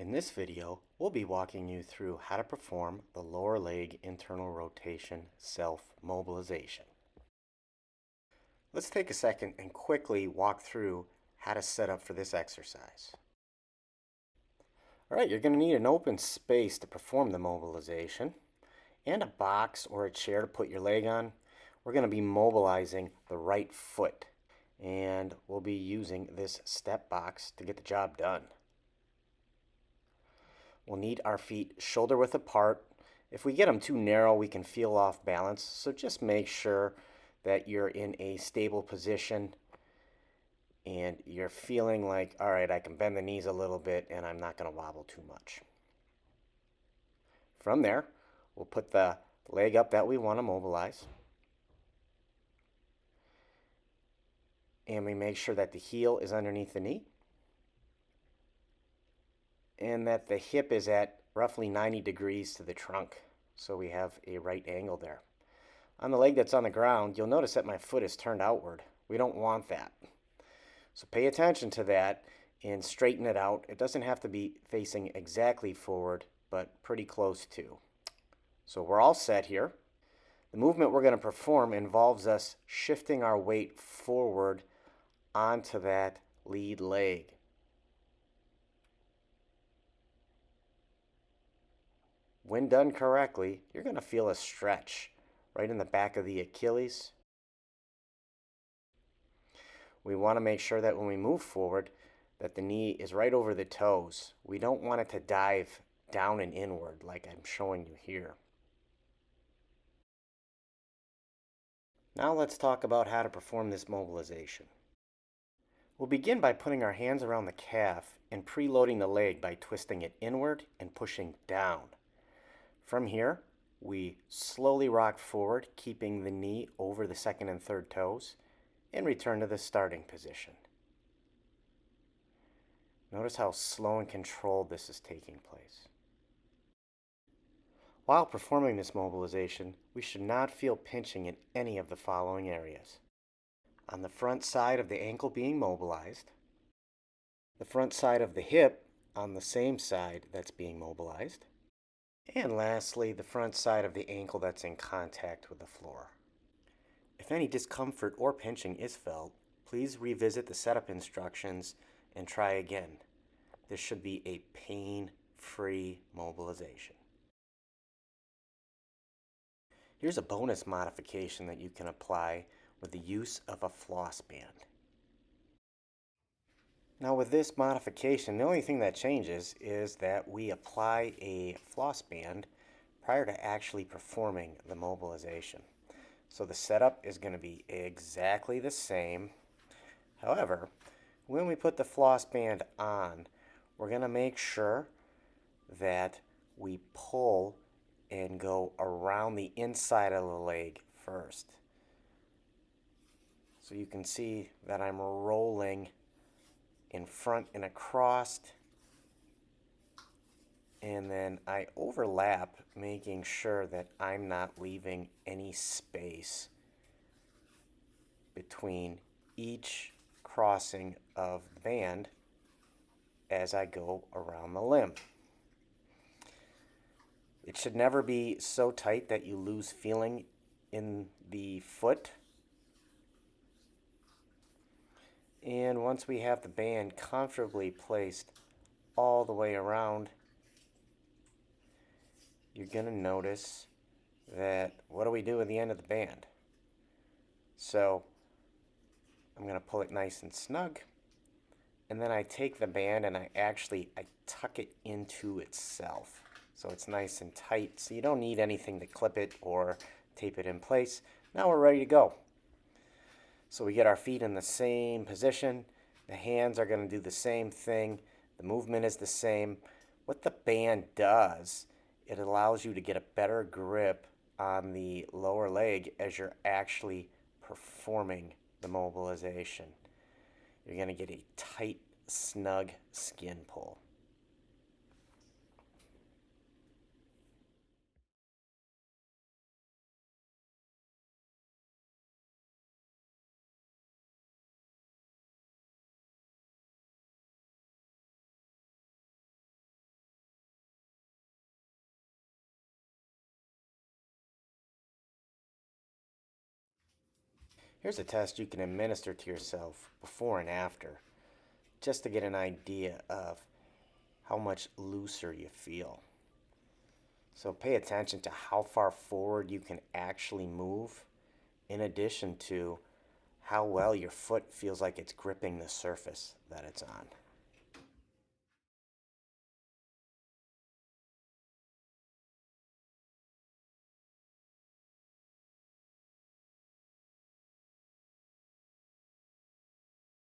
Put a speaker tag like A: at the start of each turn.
A: In this video, we'll be walking you through how to perform the lower leg internal rotation self-mobilization. Let's take a second and quickly walk through how to set up for this exercise. All right, you're going to need an open space to perform the mobilization and a box or a chair to put your leg on. We're going to be mobilizing the right foot, and we'll be using this step box to get the job done. We'll need our feet shoulder width apart. If we get them too narrow, we can feel off balance, so just make sure that you're in a stable position and you're feeling like, all right, I can bend the knees a little bit and I'm not going to wobble too much. From there, we'll put the leg up that we want to mobilize. And we make sure that the heel is underneath the knee and that the hip is at roughly 90 degrees to the trunk, so we have a right angle there. On the leg that's on the ground, you'll notice that my foot is turned outward. We don't want that. So pay attention to that and straighten it out. It doesn't have to be facing exactly forward, but pretty close to. So we're all set here. The movement we're going to perform involves us shifting our weight forward onto that lead leg. When done correctly, you're going to feel a stretch right in the back of the Achilles. We want to make sure that when we move forward, that the knee is right over the toes. We don't want it to dive down and inward like I'm showing you here. Now let's talk about how to perform this mobilization. We'll begin by putting our hands around the calf and preloading the leg by twisting it inward and pushing down. From here, we slowly rock forward, keeping the knee over the second and third toes, and return to the starting position. Notice how slow and controlled this is taking place. While performing this mobilization, we should not feel pinching in any of the following areas. On the front side of the ankle being mobilized, the front side of the hip on the same side that's being mobilized, and lastly, the front side of the ankle that's in contact with the floor. If any discomfort or pinching is felt, please revisit the setup instructions and try again. This should be a pain-free mobilization. Here's a bonus modification that you can apply with the use of a floss band. Now with this modification, the only thing that changes is that we apply a floss band prior to actually performing the mobilization. So the setup is going to be exactly the same. However, when we put the floss band on, we're going to make sure that we pull and go around the inside of the leg first. So you can see that I'm rolling in front and across, and then I overlap, making sure that I'm not leaving any space between each crossing of the band as I go around the limb. It should never be so tight that you lose feeling in the foot. And once we have the band comfortably placed all the way around, you're going to notice that what do we do at the end of the band? So I'm going to pull it nice and snug, and then I take the band and I tuck it into itself. So it's nice and tight, so you don't need anything to clip it or tape it in place. Now we're ready to go. So we get our feet in the same position. The hands are going to do the same thing. The movement is the same. What the band does, it allows you to get a better grip on the lower leg as you're actually performing the mobilization. You're going to get a tight, snug skin pull. Here's a test you can administer to yourself before and after, just to get an idea of how much looser you feel. So pay attention to how far forward you can actually move, in addition to how well your foot feels like it's gripping the surface that it's on.